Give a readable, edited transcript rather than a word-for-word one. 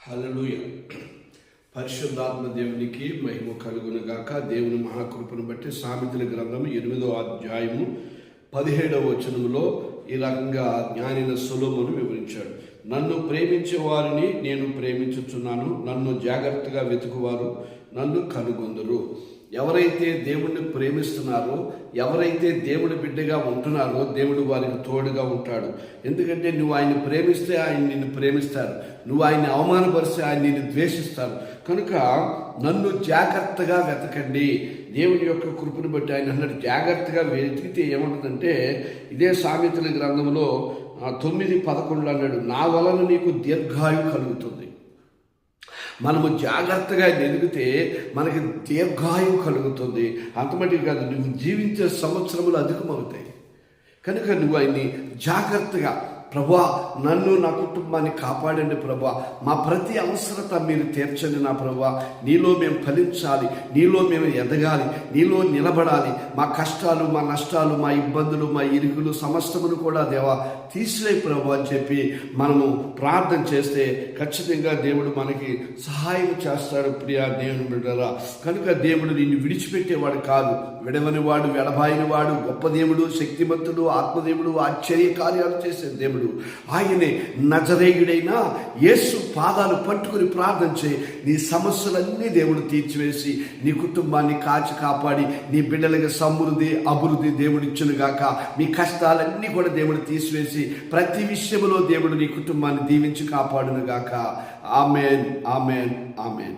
హల్లెలూయా. పరిశుద్ధాత్మ దేవునికి మహిమ కలుగును గాక. దేవుని మహాకృపను బట్టి సామెతల గ్రంథం 8వ అధ్యాయము 17వ వచనములో ఈ రకంగా జ్ఞానిన సొలొమోను వివరించాడు. నన్ను ప్రేమించే వారిని నేను ప్రేమించుచున్నాను, నన్ను జాగ్రత్తగా వెతుకువారు నన్ను కనుగొందురు. ఎవరైతే దేవుణ్ణి ప్రేమిస్తున్నారో, ఎవరైతే దేవుడి బిడ్డగా ఉంటున్నారో దేవుడు వారికి తోడుగా ఉంటాడు. ఎందుకంటే నువ్వు ఆయన ప్రేమిస్తే ఆయన నిన్ను ప్రేమిస్తారు, నువ్వు ఆయన్ని అవమానపరిస్తే ఆయన నిన్ను ద్వేషిస్తారు. కనుక నన్ను జాగ్రత్తగా వెతకండి. దేవుని యొక్క కృపను బట్టి ఆయన అన్నాడు జాగ్రత్తగా వెతికితే ఏమంటుందంటే, ఇదే సామెతల గ్రంథంలో 9:11 అన్నాడు, నా వలన నీకు దీర్ఘాయు కలుగుతుంది. మనము జాగ్రత్తగా ఎదిగితే మనకి దీర్ఘాయువు కలుగుతుంది. అంతమటికి కాదు, నువ్వు జీవించే సంవత్సరములు అధికమవుతాయి. కనుక నువ్వు ఆయన్ని జాగ్రత్తగా, ప్రభువా నన్ను నా కుటుంబాన్ని కాపాడండి ప్రభువా, మా ప్రతి అవసరత మీరు తీర్చండి నా ప్రభువా, నీలో మేము ఫలించాలి, నీలో మేము ఎదగాలి, నీలో నిలబడాలి, మా కష్టాలు మా నష్టాలు మా ఇబ్బందులు మా ఇరుకులు సమస్తమును కూడా దేవా తీసివే ప్రభు అని చెప్పి మనము ప్రార్థన చేస్తే ఖచ్చితంగా దేవుడు మనకి సహాయం చేస్తాడు. ప్రియా దేవుని బిడ్డలారా, కనుక దేవుడు నిన్ను విడిచిపెట్టేవాడు కాదు, విడవని వాడు, వెడబాయిన వాడు, గొప్ప దేవుడు, శక్తిమంతుడు, ఆత్మదేవుడు, ఆశ్చర్య కార్యాలు చేసే దేవుడు ఆయనే. నజరేయుడైన యేసు పాదాలు పట్టుకుని ప్రార్థన చేయి, నీ సమస్యలన్నీ దేవుడు తీర్చివేసి నీ కుటుంబాన్ని కాచి కాపాడి నీ బిడ్డలకి సమృద్ధి అభివృద్ధి దేవుడు ఇచ్చును గాక. మీ కష్టాలన్నీ కూడా దేవుడు తీసివేసి ప్రతి విషయంలో దేవుడు నీ కుటుంబాన్ని దీవించి కాపాడును గాక. ఆమేన్, ఆమేన్, ఆమేన్.